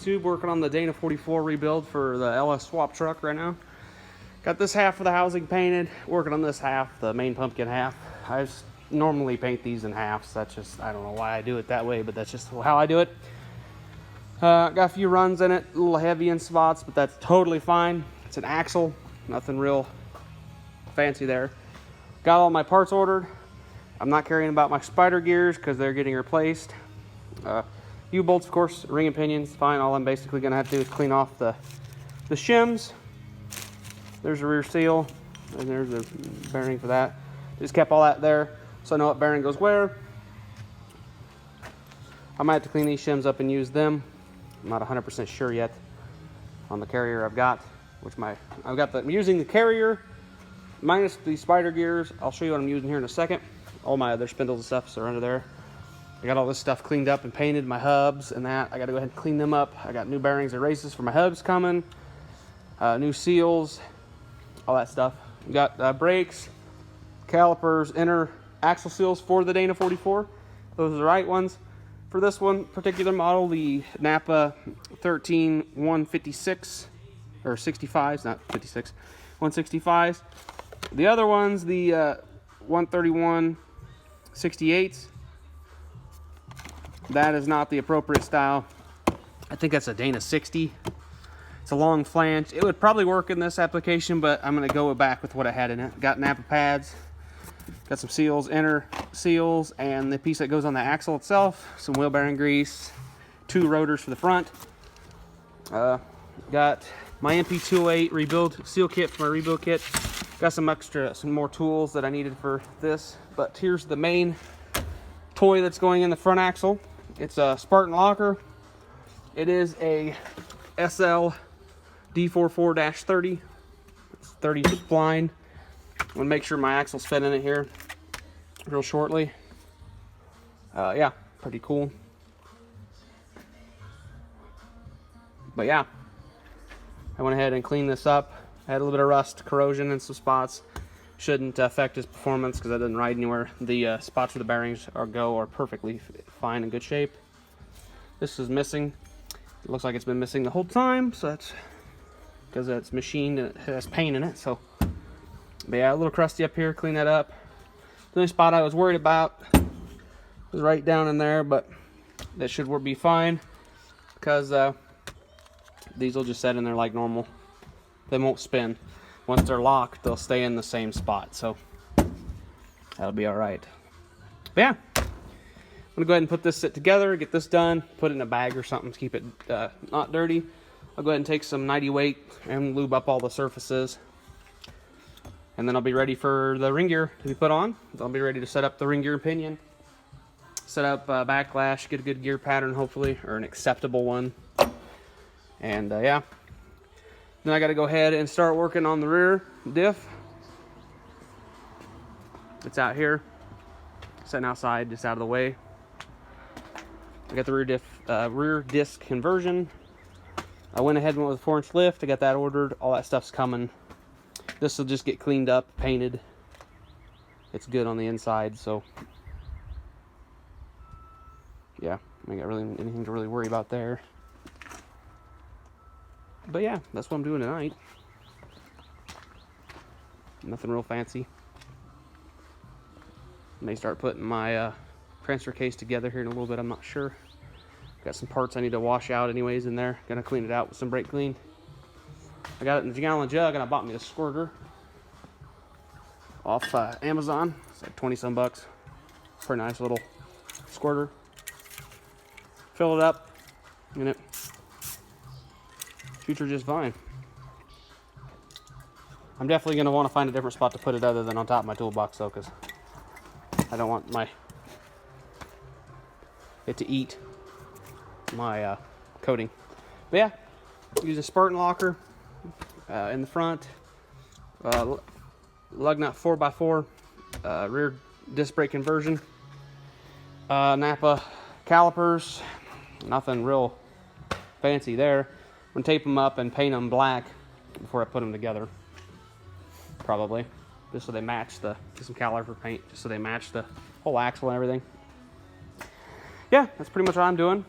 YouTube, working on the Dana 44 rebuild for the LS swap truck right now. Got this half of the housing painted, working on this half, the main pumpkin half. I just normally paint these in halves. That's just, I don't know why I do it that way, but that's just how I do it. Got a few runs in it, a little heavy in spots, but that's totally fine. It's an axle, nothing real fancy there. Got all my parts ordered. I'm not caring about my spider gears because they're getting replaced. U-bolts, of course, ring and pinions, fine. All I'm basically gonna have to do is clean off the shims. There's a rear seal, and there's a bearing for that. Just kept all that there, so I know what bearing goes where. I might have to clean these shims up and use them. I'm not 100% sure yet on the carrier I've got, I'm using the carrier minus the spider gears. I'll show you what I'm using here in a second. All my other spindles and stuff are under there. I got all this stuff cleaned up and painted, my hubs and that. I got to go ahead and clean them up. I got new bearings and races for my hubs coming, new seals, all that stuff. We got brakes, calipers, inner axle seals for the Dana 44. Those are the right ones. For this one particular model, the Napa 13 156 or 65s, not 56, 165s. The other ones, the 131 68s. That is not the appropriate style. I think that's a Dana 60. It's a long flange. It would probably work in this application, but I'm going to go back with what I had in it. Got Napa pads. Got some seals, inner seals, and the piece that goes on the axle itself. Some wheel bearing grease, 2 rotors for the front. Got my MP208 rebuild seal kit for my rebuild kit. Got some more tools that I needed for this. But here's the main toy that's going in the front axle. It's a Spartan locker. It is a SL D44-30. It's 30 spline. I'm gonna make sure my axles fit in it here real shortly. Yeah, pretty cool. But yeah, I went ahead and cleaned this up. I had a little bit of rust, corrosion in some spots. Shouldn't affect his performance because I didn't ride anywhere. The spots where the bearings are perfectly fine and good shape. This is missing. It looks like it's been missing the whole time, so that's because it's machined and it has paint in it. So. But yeah, a little crusty up here, clean that up. The only spot I was worried about was right down in there, but that should be fine because these will just set in there like normal. They won't spin. Once they're locked, they'll stay in the same spot, so that'll be all right. But yeah, I'm gonna go ahead and put this together, get this done, put it in a bag or something to keep it not dirty. I'll go ahead and take some 90 weight and lube up all the surfaces. And then I'll be ready for the ring gear to be put on. I'll be ready to set up the ring gear and pinion. Set up backlash, get a good gear pattern hopefully, or an acceptable one. And yeah. Then I got to go ahead and start working on the rear diff. It's out here, sitting outside, just out of the way. I got the rear disc conversion. I went ahead and went with a 4-inch lift. I got that ordered. All that stuff's coming. This will just get cleaned up, painted. It's good on the inside, so yeah, I ain't got really anything to really worry about there. But yeah, that's what I'm doing tonight. Nothing real fancy. May start putting my transfer case together here in a little bit. I'm not sure. Got some parts I need to wash out anyways in there. Gonna clean it out with some brake clean. I got it in a gallon jug, and I bought me a squirter off Amazon. It's like 20 some bucks. Pretty nice little squirter. Fill it up, and it shoots just fine. I'm definitely going to want to find a different spot to put it other than on top of my toolbox though, because I don't want it to eat my coating. But yeah, use a Spartan locker. In the front, lug nut 4x4, rear disc brake conversion, Napa calipers, nothing real fancy there. I'm going to tape them up and paint them black before I put them together, probably, just so they match get some caliper paint, just so they match the whole axle and everything. Yeah, that's pretty much what I'm doing.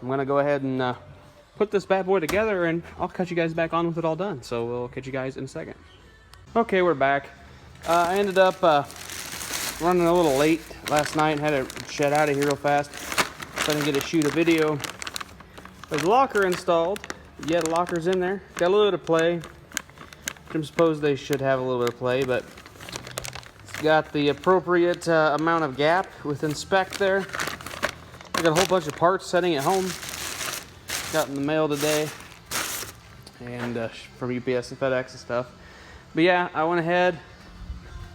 I'm going to go ahead and put this bad boy together, and I'll cut you guys back on with it all done. So we'll catch you guys in a second. Okay, we're back. I ended up running a little late last night and had to jet out of here real fast, so I didn't get to shoot a video. There's a locker installed. Yeah, the locker's in there. Got a little bit of play. I suppose they should have a little bit of play, but it's got the appropriate amount of gap within spec there. I got a whole bunch of parts sitting at home. Got in the mail today, and from UPS and FedEx and stuff. But yeah, I went ahead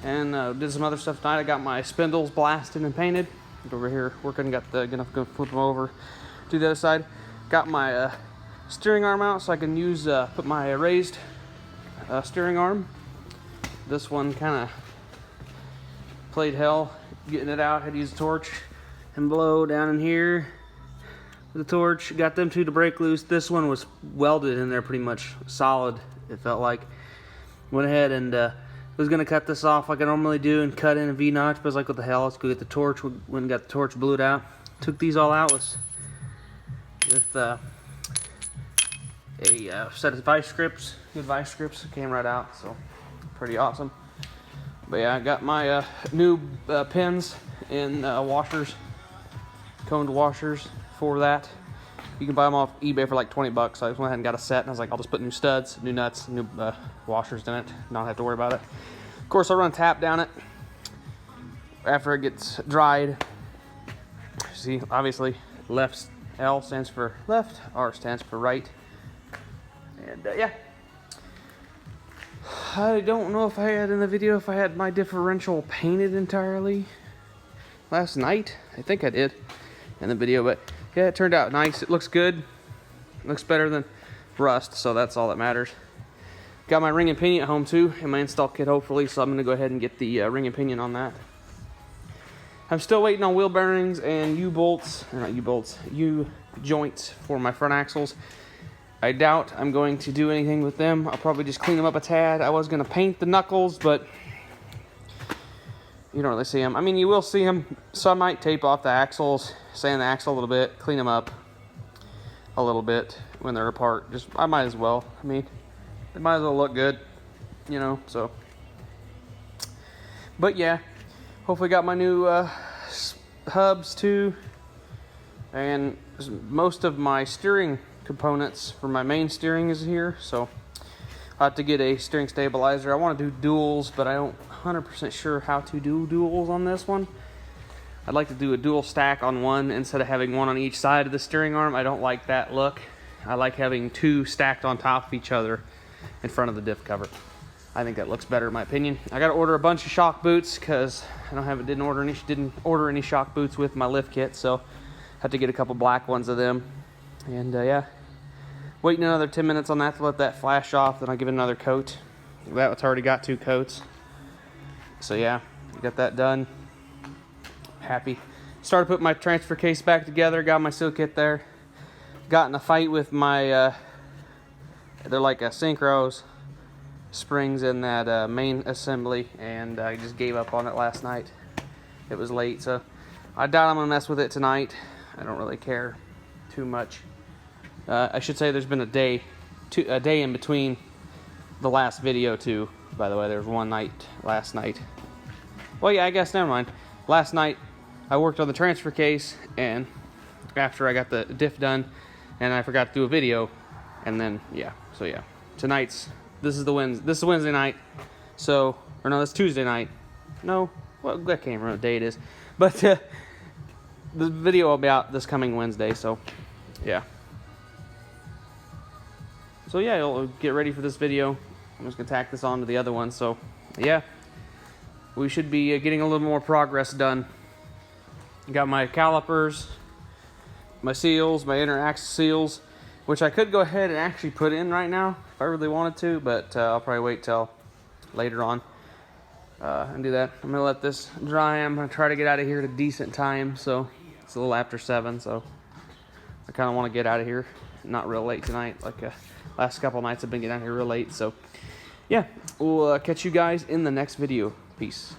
and did some other stuff tonight. I got my spindles blasted and painted. Over here working, gonna flip them over to the other side. Got my steering arm out so I can use put my raised steering arm. This one kind of played hell getting it out. Had to use a torch and blow down in here with the torch. Got them two to break loose. This one was welded in there pretty much solid, it felt like. Went ahead and was gonna cut this off like I normally do and cut in a V-notch, but I was like, what the hell, let's go get the torch. Went and got the torch, blew it out. Took these all out with a set of vice grips, good vice grips. Came right out, so pretty awesome. But yeah, I got my new pins in washers, coned washers for that. You can buy them off eBay for like 20 bucks. So I just went ahead and got a set, and I was like, I'll just put new studs, new nuts, new washers in it, not have to worry about it. Of course, I'll run a tap down it after it gets dried. See, obviously, left L stands for left, R stands for right. And yeah, I don't know if I had in the video if I had my differential painted entirely last night. I think I did in the video, but yeah, it turned out nice. It looks good. It looks better than rust, so that's all that matters. Got my ring and pinion at home too in my install kit, hopefully, so I'm going to go ahead and get the ring and pinion on that. I'm still waiting on wheel bearings and U-bolts, or not U-bolts, U-joints for my front axles. I doubt I'm going to do anything with them. I'll probably just clean them up a tad. I was going to paint the knuckles, but you don't really see them. I mean, you will see them, so I might tape off the axles, sand the axle a little bit, clean them up a little bit when they're apart. I might as well. I mean, they might as well look good, you know, so. But yeah, hopefully got my new hubs too, and most of my steering components for my main steering is here, so I have to get a steering stabilizer. I want to do duals, but I don't 100% sure how to do duals on this one. I'd like to do a dual stack on one instead of having one on each side of the steering arm. I don't like that look. I like having two stacked on top of each other in front of the diff cover. I think that looks better in my opinion. I got to order a bunch of shock boots because I didn't order any shock boots with my lift kit, so I have to get a couple black ones of them. And yeah, waiting another 10 minutes on that to let that flash off, then I'll give it another coat. That's already got 2 coats. So yeah, got that done. Happy. Started putting my transfer case back together, got my seal kit there. Got in a fight with my, they're like a synchros springs in that main assembly, and I just gave up on it last night. It was late, so I doubt I'm gonna mess with it tonight. I don't really care too much. I should say there's been a day in between the last video too. By the way, there was one night last night. Well, yeah, I guess never mind. Last night I worked on the transfer case, and after I got the diff done, and I forgot to do a video, and then yeah. So yeah, this is Wednesday night. So, or no, that's Tuesday night. No, well, I can't remember what day it is, but the video will be out this coming Wednesday. So yeah. So yeah, you'll get ready for this video. I'm just gonna tack this on to the other one. So yeah, we should be getting a little more progress done. Got my calipers, my seals, my inner axle seals, which I could go ahead and actually put in right now if I really wanted to, but I'll probably wait till later on and do that. I'm gonna let this dry. I'm gonna try to get out of here at a decent time. So it's a little after 7, so I kind of want to get out of here not real late tonight. Like last couple nights I've been getting out here real late. So yeah, we'll catch you guys in the next video. Peace.